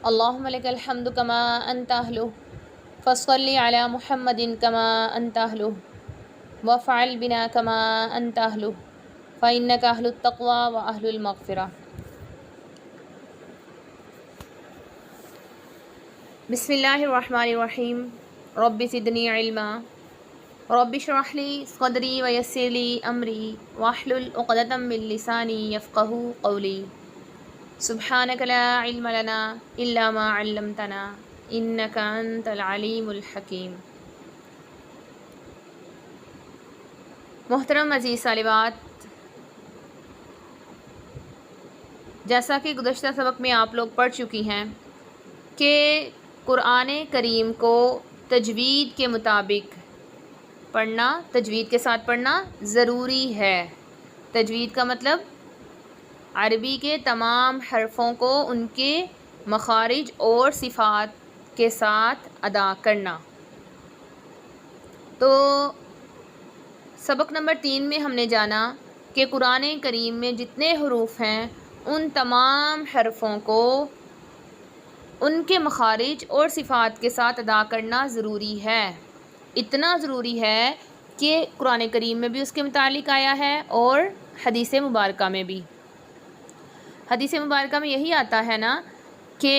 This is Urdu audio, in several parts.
اللہم لک الحمد کما انت اہلہ فصلی علی محمد کما انت اہلہ وفعل بنا کما انت اہلہ فإنک اہل التقوی واہل المغفرہ۔ بسم اللہ الرحمن الرحیم۔ رب زدنی علما رب اشرح لی صدری ویسر لی امری واحلل عقدۃ من لسانی یفقہوا قولی۔ سبحانک لا علم لنا الا ما علمتنا انک انت العلیم الحکیم۔ محترم عزیز طالبات، جیسا کہ گزشتہ سبق میں آپ لوگ پڑھ چکی ہیں کہ قرآن کریم کو تجوید کے مطابق پڑھنا، تجوید کے ساتھ پڑھنا ضروری ہے۔ تجوید کا مطلب عربی کے تمام حرفوں کو ان کے مخارج اور صفات کے ساتھ ادا کرنا۔ تو سبق نمبر 3 میں ہم نے جانا کہ قرآن کریم میں جتنے حروف ہیں ان تمام حرفوں کو ان کے مخارج اور صفات کے ساتھ ادا کرنا ضروری ہے۔ اتنا ضروری ہے کہ قرآن کریم میں بھی اس کے متعلق آیا ہے اور حدیث مبارکہ میں بھی۔ حدیث مبارکہ میں یہی آتا ہے نا کہ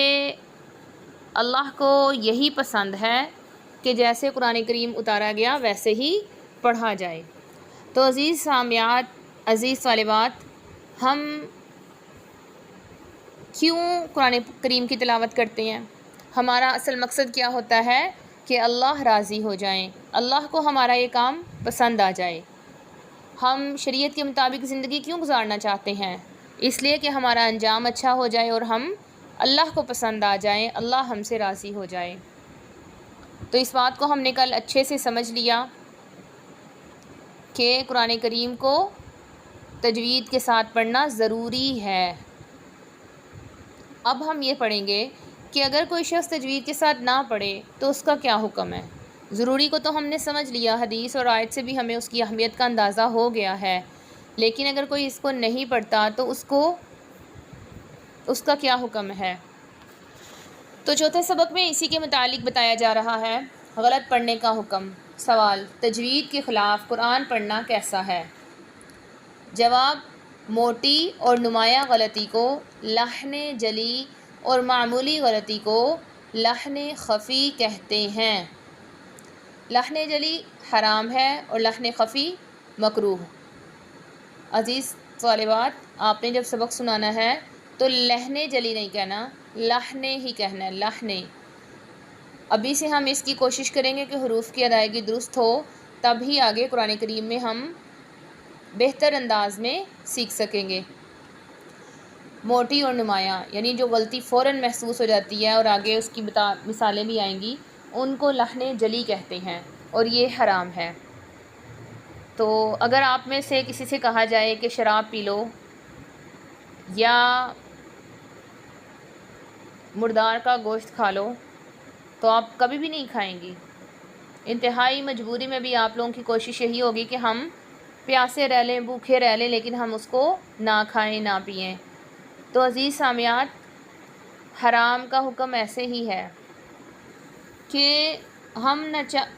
اللہ کو یہی پسند ہے کہ جیسے قرآن کریم اتارا گیا ویسے ہی پڑھا جائے۔ تو عزیز سامعات، عزیز طالبات، ہم کیوں قرآن کریم کی تلاوت کرتے ہیں؟ ہمارا اصل مقصد کیا ہوتا ہے کہ اللہ راضی ہو جائیں، اللہ کو ہمارا یہ کام پسند آ جائے۔ ہم شریعت کے مطابق زندگی کیوں گزارنا چاہتے ہیں؟ اس لیے کہ ہمارا انجام اچھا ہو جائے اور ہم اللہ کو پسند آ جائیں، اللہ ہم سے راضی ہو جائے۔ تو اس بات کو ہم نے کل اچھے سے سمجھ لیا کہ قرآن کریم کو تجوید کے ساتھ پڑھنا ضروری ہے۔ اب ہم یہ پڑھیں گے کہ اگر کوئی شخص تجوید کے ساتھ نہ پڑھے تو اس کا کیا حکم ہے۔ ضروری کو تو ہم نے سمجھ لیا، حدیث اور آیت سے بھی ہمیں اس کی اہمیت کا اندازہ ہو گیا ہے، لیکن اگر کوئی اس کو نہیں پڑھتا تو اس کا کیا حکم ہے؟ تو چوتھے سبق میں اسی کے متعلق بتایا جا رہا ہے غلط پڑھنے کا حکم۔ سوال: تجوید کے خلاف قرآن پڑھنا کیسا ہے؟ جواب: موٹی اور نمایاں غلطی کو لحن جلی اور معمولی غلطی کو لحن خفی کہتے ہیں۔ لحن جلی حرام ہے اور لحن خفی مکروہ۔ عزیز طالبات، آپ نے جب سبق سنانا ہے تو لحن جلی نہیں کہنا، لحن ہی کہنا ہے، لحن۔ ابھی سے ہم اس کی کوشش کریں گے کہ حروف کی ادائیگی درست ہو، تب ہی آگے قرآن کریم میں ہم بہتر انداز میں سیکھ سکیں گے۔ موٹی اور نمایاں یعنی جو غلطی فوراً محسوس ہو جاتی ہے اور آگے اس کی مثالیں بھی آئیں گی، ان کو لحن جلی کہتے ہیں اور یہ حرام ہے۔ تو اگر آپ میں سے کسی سے کہا جائے کہ شراب پی لو یا مردار کا گوشت کھا لو تو آپ کبھی بھی نہیں کھائیں گی۔ انتہائی مجبوری میں بھی آپ لوگوں کی کوشش یہی ہوگی کہ ہم پیاسے رہ لیں، بھوکے رہ لیں، لیکن ہم اس کو نہ کھائیں، نہ پئیں۔ تو عزیز سامعات، حرام کا حکم ایسے ہی ہے کہ ہم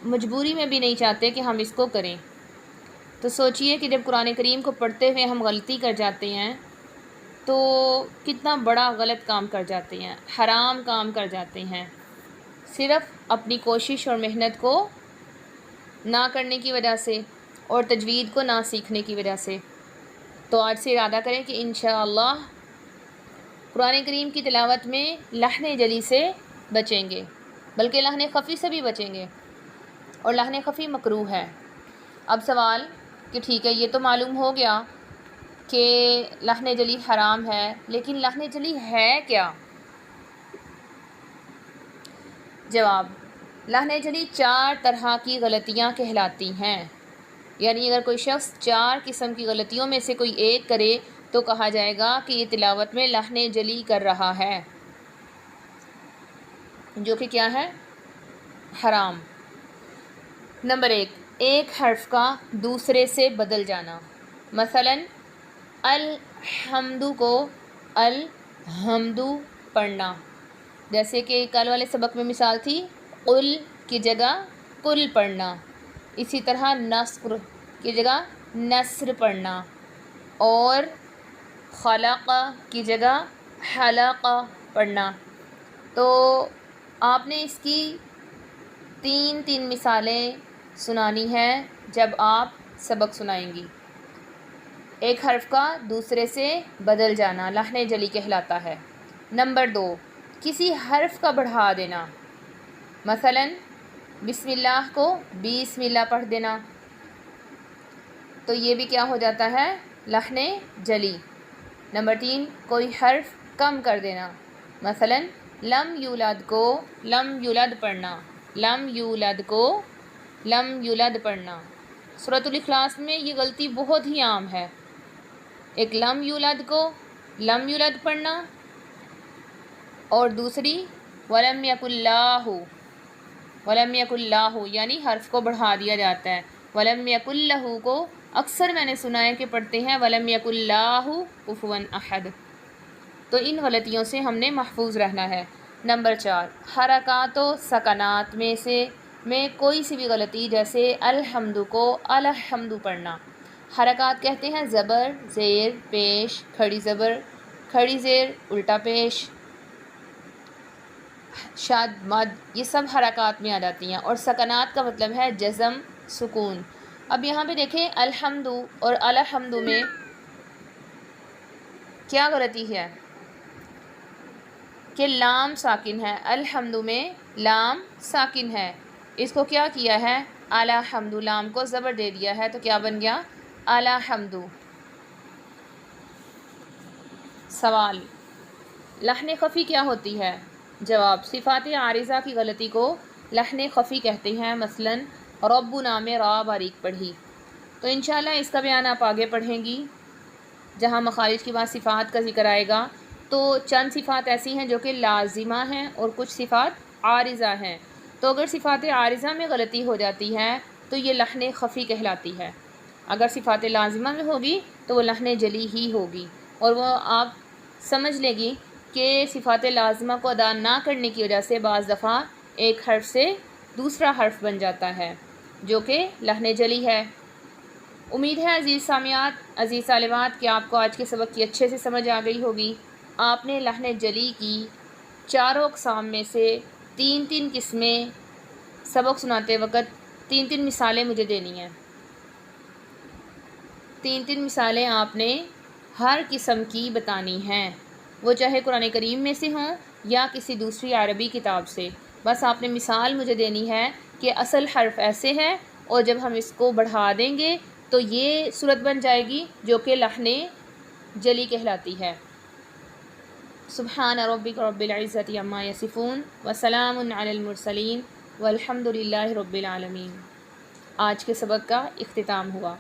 مجبوری میں بھی نہیں چاہتے کہ ہم اس کو کریں۔ تو سوچئے کہ جب قرآن کریم کو پڑھتے ہوئے ہم غلطی کر جاتے ہیں تو کتنا بڑا غلط کام کر جاتے ہیں، حرام کام کر جاتے ہیں، صرف اپنی کوشش اور محنت کو نہ کرنے کی وجہ سے اور تجوید کو نہ سیکھنے کی وجہ سے۔ تو آج سے ارادہ کریں کہ انشاءاللہ قرآن کریم کی تلاوت میں لحن جلی سے بچیں گے، بلکہ لحن خفی سے بھی بچیں گے، اور لحن خفی مکروہ ہے۔ اب سوال کہ ٹھیک ہے، یہ تو معلوم ہو گیا کہ لحن جلی حرام ہے، لیکن لحن جلی ہے کیا؟ جواب: لحن جلی 4 طرح کی غلطیاں کہلاتی ہیں، یعنی اگر کوئی شخص 4 قسم کی غلطیوں میں سے کوئی ایک کرے تو کہا جائے گا کہ یہ تلاوت میں لحن جلی کر رہا ہے، جو کہ کیا ہے؟ حرام۔ نمبر 1، ایک حرف کا دوسرے سے بدل جانا۔ مثلاً الحمد کو الحمدو پڑھنا، جیسے کہ کل والے سبق میں مثال تھی قل کی جگہ کل پڑھنا، اسی طرح نصر کی جگہ نصر پڑھنا، اور خلق کی جگہ حلق پڑھنا۔ تو آپ نے اس کی تین مثالیں سنانی ہیں جب آپ سبق سنائیں گی۔ ایک حرف کا دوسرے سے بدل جانا لحن جلی کہلاتا ہے۔ نمبر 2، کسی حرف کا بڑھا دینا، مثلا بسم اللہ کو بسم اللہ پڑھ دینا، تو یہ بھی کیا ہو جاتا ہے؟ لحن جلی۔ نمبر 3، کوئی حرف کم کر دینا، مثلا لم یولد کو لم یولد پڑھنا، لم یولد کو لم یولد پڑھنا۔ سورۃ الاخلاص میں یہ غلطی بہت ہی عام ہے، ایک لم یولد کو لم یولد پڑھنا، اور دوسری ولم یکن لہ، ولم یکن لہ یعنی حرف کو بڑھا دیا جاتا ہے۔ ولم یکن لہ کو اکثر میں نے سنا ہے کہ پڑھتے ہیں ولم یکن لہ کفوا احد، تو ان غلطیوں سے ہم نے محفوظ رہنا ہے۔ نمبر 4، حرکات و سکنات میں کوئی سی بھی غلطی، جیسے الحمد کو الحمد پڑھنا۔ حرکات کہتے ہیں زبر، زیر، پیش، کھڑی زبر، کھڑی زیر، الٹا پیش، شاد مد، یہ سب حرکات میں آ جاتی ہیں، اور سکنات کا مطلب ہے جزم، سکون۔ اب یہاں پہ دیکھیں الحمد اور الحمد میں کیا غلطی ہے کہ لام ساکن ہے، الحمد میں لام ساکن ہے، اس کو کیا کیا ہے؟ الحمد، لام کو زبر دے دیا ہے تو کیا بن گیا؟ الحمد۔ سوال، لحن خفی کیا ہوتی ہے؟ جواب، صفات عارضہ کی غلطی کو لحن خفی کہتے ہیں، مثلا ربنا میں را باریک پڑھی، تو انشاءاللہ اس کا بیان آپ آگے پڑھیں گی جہاں مخارج کے بعد صفات کا ذکر آئے گا۔ تو چند صفات ایسی ہیں جو کہ لازمہ ہیں اور کچھ صفات عارضہ ہیں، تو اگر صفات عارضہ میں غلطی ہو جاتی ہے تو یہ لحن خفی کہلاتی ہے، اگر صفات لازمہ میں ہوگی تو وہ لحن جلی ہی ہوگی، اور وہ آپ سمجھ لے گی کہ صفات لازمہ کو ادا نہ کرنے کی وجہ سے بعض دفعہ ایک حرف سے دوسرا حرف بن جاتا ہے جو کہ لحن جلی ہے۔ امید ہے عزیز سامعات، عزیز طالبات، کہ آپ کو آج کے سبق کی اچھے سے سمجھ آ گئی ہوگی۔ آپ نے لحن جلی کی چاروں اقسام میں سے تین قسمیں سبق سناتے وقت تین مثالیں مجھے دینی ہیں، تین مثالیں آپ نے ہر قسم کی بتانی ہیں، وہ چاہے قرآن کریم میں سے ہوں یا کسی دوسری عربی کتاب سے۔ بس آپ نے مثال مجھے دینی ہے کہ اصل حرف ایسے ہے، اور جب ہم اس کو بڑھا دیں گے تو یہ صورت بن جائے گی جو کہ لحن جلی کہلاتی ہے۔ سبحان ربک رب العزت عما یصفون وسلام علی المرسلین والحمد للہ رب العالمین۔ آج کے سبق کا اختتام ہوا۔